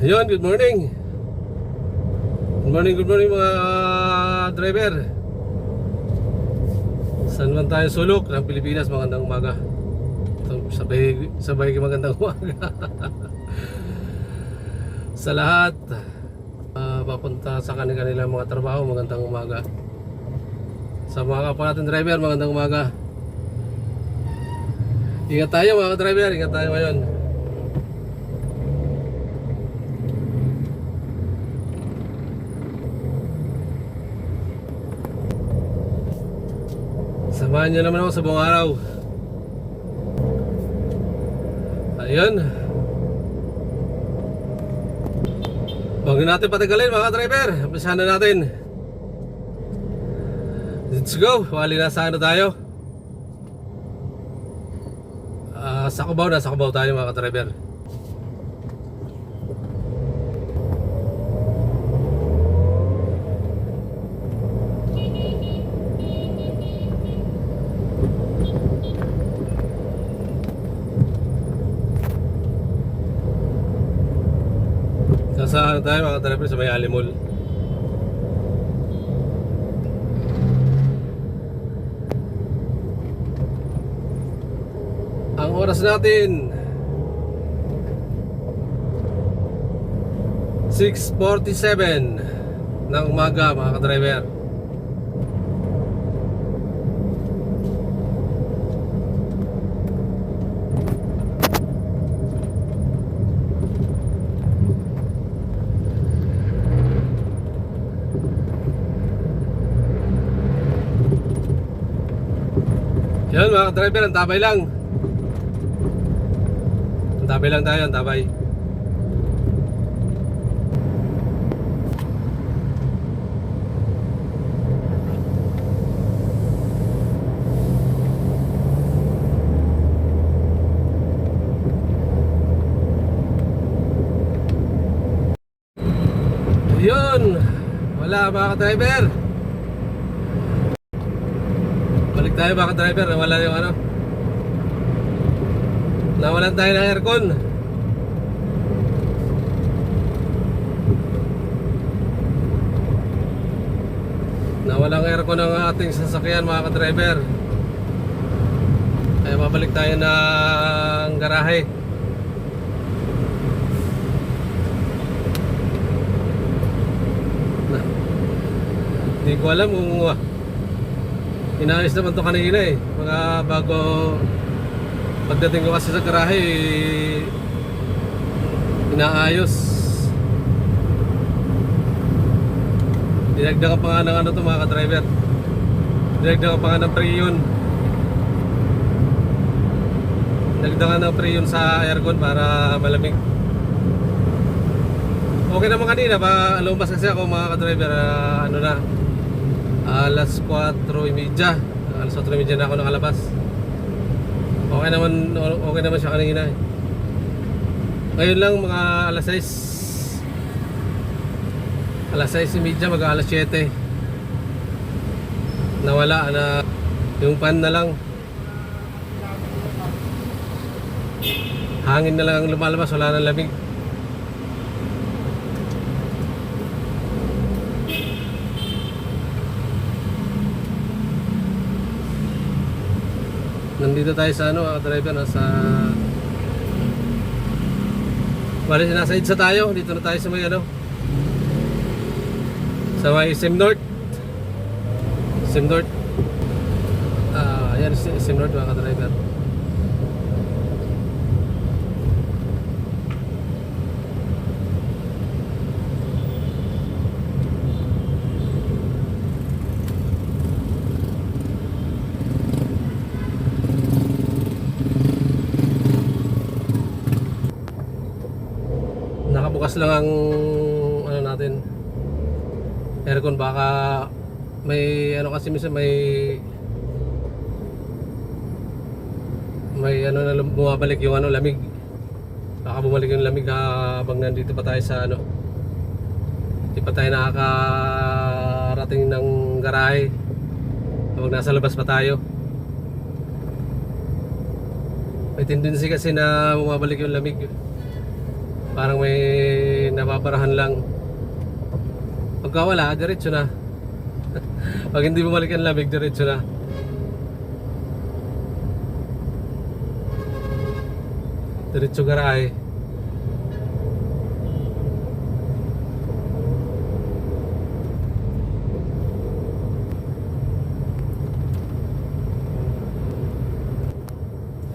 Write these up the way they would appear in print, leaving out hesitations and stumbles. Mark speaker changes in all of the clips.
Speaker 1: Ayun, good morning. Good morning mga driver. Saan man tayo sulok ng Pilipinas, magandang umaga. Sabay magandang umaga. Sa lahat, papunta sa kanilang mga trabaho, magandang umaga. Sa mga kapwa natin driver, magandang umaga. Ingat tayo mga driver, ingat tayo ngayon. Samahan nyo naman ako sa buong araw. Ayun. Huwag natin patagalin mga driver. Umpisahan na natin. Let's go. Wali na sa ano tayo. Sa Cubao na. Sa Cubao tayo mga driver. Saan tayo mga driver, sa may Alimol. Ang oras natin 6:47 ng umaga mga driver. Yan mga driver, ang tabay lang. Ang tabay lang tayo, ang tabay. Yun, wala mga driver. Balik tayo mga driver, nawala yung ano, nawalan tayo ng aircon. Nawalang aircon ng ating sasakyan mga driver. Kaya babalik tayo ng garahe. Hindi ko alam kung inaayos naman to kanina eh. Mga bago pagdating ko kasi sa garahe, inaayos. Dinagdagan pa nga ng ano to mga ka-driver. Dinagdagan pa nga ng preyon. Dinagdagan ng preyon sa aircon para malamig. Okay naman kanina, lumabas kasi ako mga ka-driver, ano na, alas 4:30. Alas 4:30 na ako nakalabas. Okay naman siya kanina eh. Ngayon lang mga alas 6. Alas 6:30 mag-alas 7. Nawala na yung fan na lang. Hangin na lang ang lumalabas, wala nang lamig. Nandito tayo sa ano, driver, nasa nasa EDSA tayo. Dito na tayo sa may ano, sa may SM North. SM North. Ayan SM North mga driver. Nakabukas lang ang ano natin, aircon. Baka may ano kasi minsan may ano na bumabalik yung ano, lamig. Baka bumalik yung lamig habang nandito pa tayo sa ano, hindi pa tayo nakakarating ng garahe, habang nasa labas pa tayo. May tendency kasi na bumabalik yung lamig. Parang may nababarahan lang. Pagka wala, diretso na. Pag hindi bumalik ang lamig, diretso na. Diretso garahe.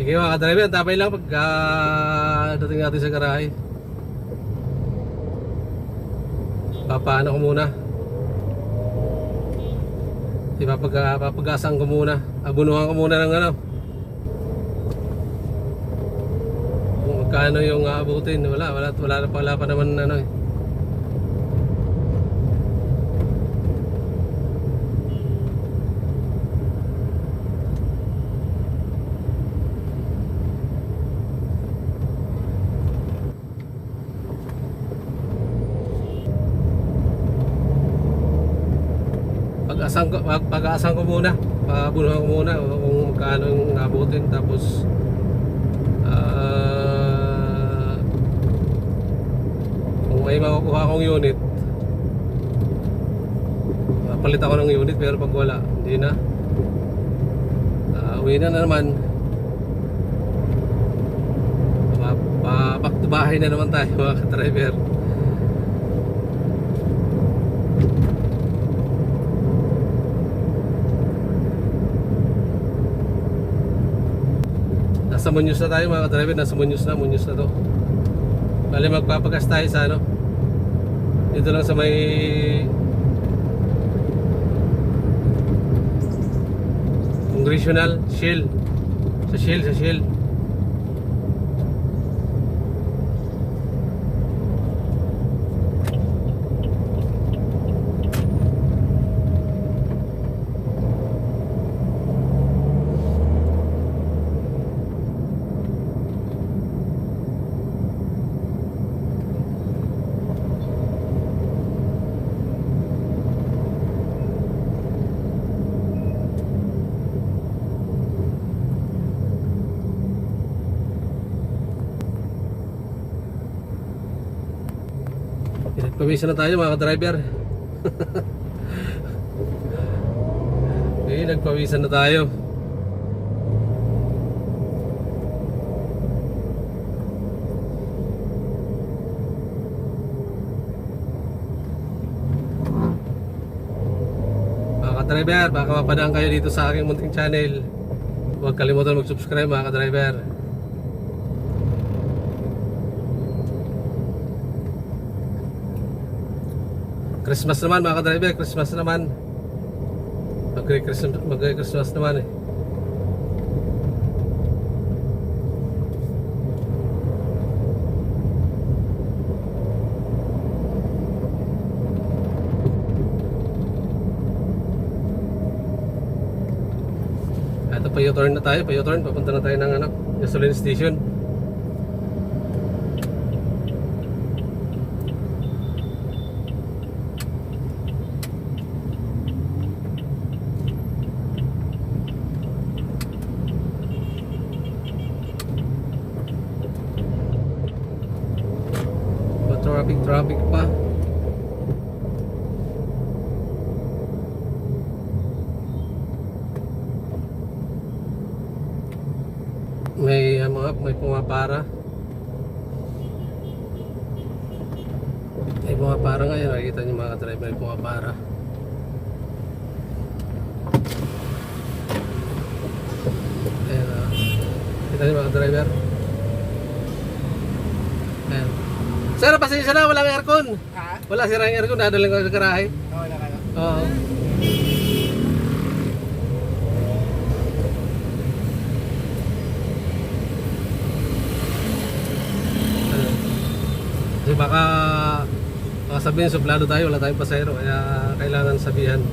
Speaker 1: Sige mga ka-driver, tapay lang pagka dating natin sa garahe. Papaano ko muna. Papagasan ko muna. Abunuhan ko muna ng ano. Kung magkano yung aabutin. Wala pa naman ano eh. Pag-aasan ko muna, pabunuhan ko muna kung magkano yung abutin, tapos kung may makukuha akong unit, palit ako ng unit, pero pag wala, hindi na. Uwi na naman, back to bahay na naman tayo mga ka-driver. Nasa Muñoz na tayo mga ka-driver, nasa Muñoz na to. Bali magpapagas tayo sa ano, dito lang sa may Congressional, Shell. Sa Shell. Pinagpawisan na tayo mga ka-driver. Okay, nagpawisan na tayo. Mga ka-driver, baka mapadaan kayo dito sa aking munting channel. Huwag kalimutan mag-subscribe mga ka-driver. Christmas naman mga ka-driver, Christmas naman. Mag-Christmas naman eh. Ito pa U-turn na tayo, papunta na tayo ng ano, gasoline station. Traffic pa. May pumapara. May pumapara nga yan, nakikita niyo mga ka-driver, may pumapara. Ayan, kita niyo mga ka-driver. Ayan. Sir, pasensya na, walang aircon. Ha? Wala sirang aircon, nadaling ko sa garahe. Oo, wala ka na. Oo. Kasi baka sabihin, suplado tayo, wala tayong pasahero, kaya kailangan sabihan.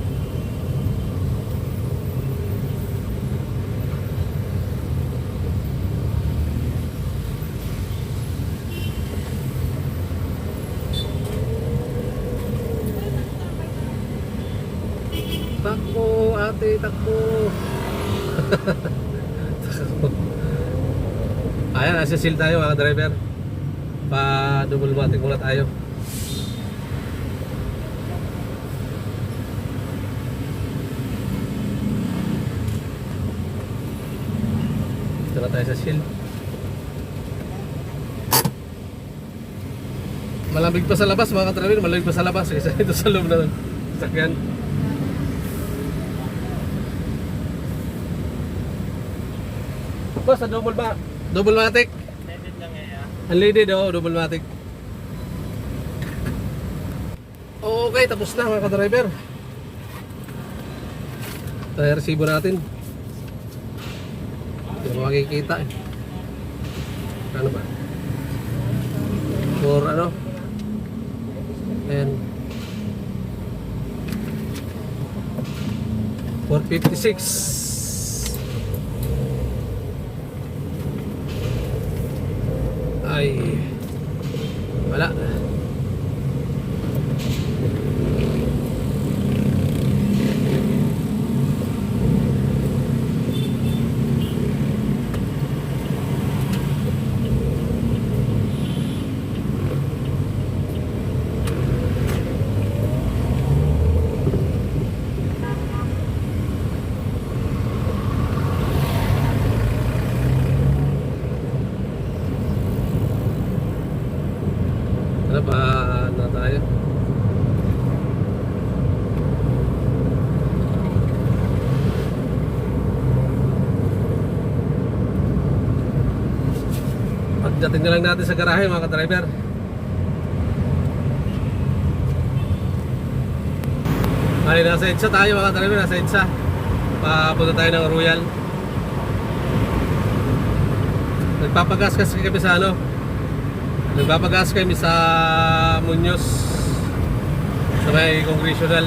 Speaker 1: Takbo ate, takbo. Ayan, nasa seal tayo mga driver. Pa double matic muna tayo. Dito na tayo sa shield. Malamig pa sa labas mga ka-driver, malamig pa sa labas kaysa ito sa loob ng sasakyan. Boss, double matic.
Speaker 2: Edit lang eh.
Speaker 1: Unleaded, oh, double matic. Okay, tapos na mga ka-driver. Tayo resibo natin. Hindi mo makikita eh. Ano ba? For ano? And 456. Ay, wala. Ano ba na tayo? Pagdating na lang natin sa garahe mga ka-driver. Ay, nasa EDSA tayo mga ka-driver, nasa EDSA. Papunta tayo ng Royal. Nagpapagas kasi kami sa ano, nagpapagas kami sa Muñoz sa may Congressional.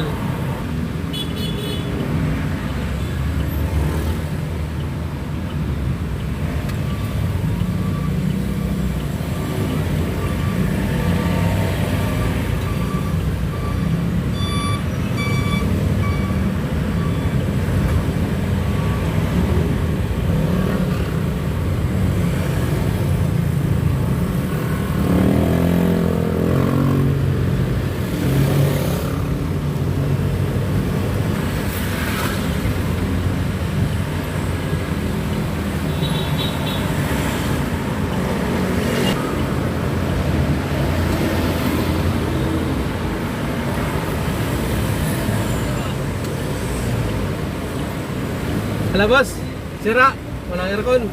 Speaker 1: Hala boss, sira, walang aircon.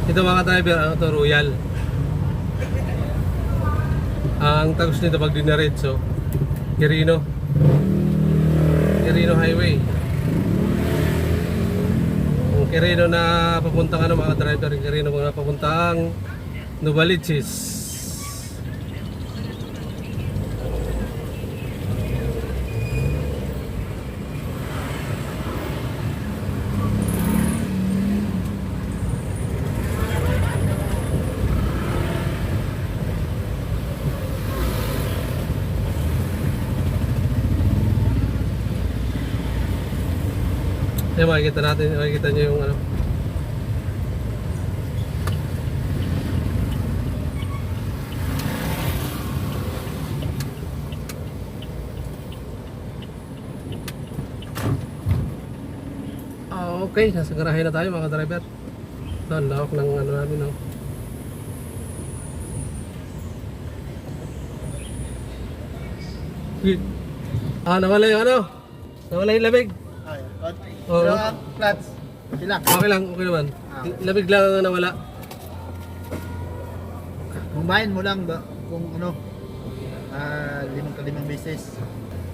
Speaker 1: Ito mga driver, ano to, Royal. Ang tagos nito pag dinaretso, Quirino Highway. Ang Quirino na papuntang ano mga driver, yung Quirino na papuntang Novaliches. Ayan, makikita nyo yung ano. Okay, nasa garahe na tayo mga driver. Ito, ang lawak ng ano namin, no? Nawala yung ano? Nawala yung lamig. Oo.
Speaker 2: Flats. Sila.
Speaker 1: Okay lang, okay naman. Lamig lang ang nawala.
Speaker 2: Kumain mo lang ba kung ano, 5 beses.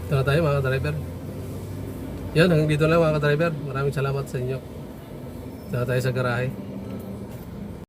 Speaker 1: Ito na tayo mga driver. Yan, hanggang dito lang mga driver. Maraming salamat sa inyo. Ito na tayo sa garahe.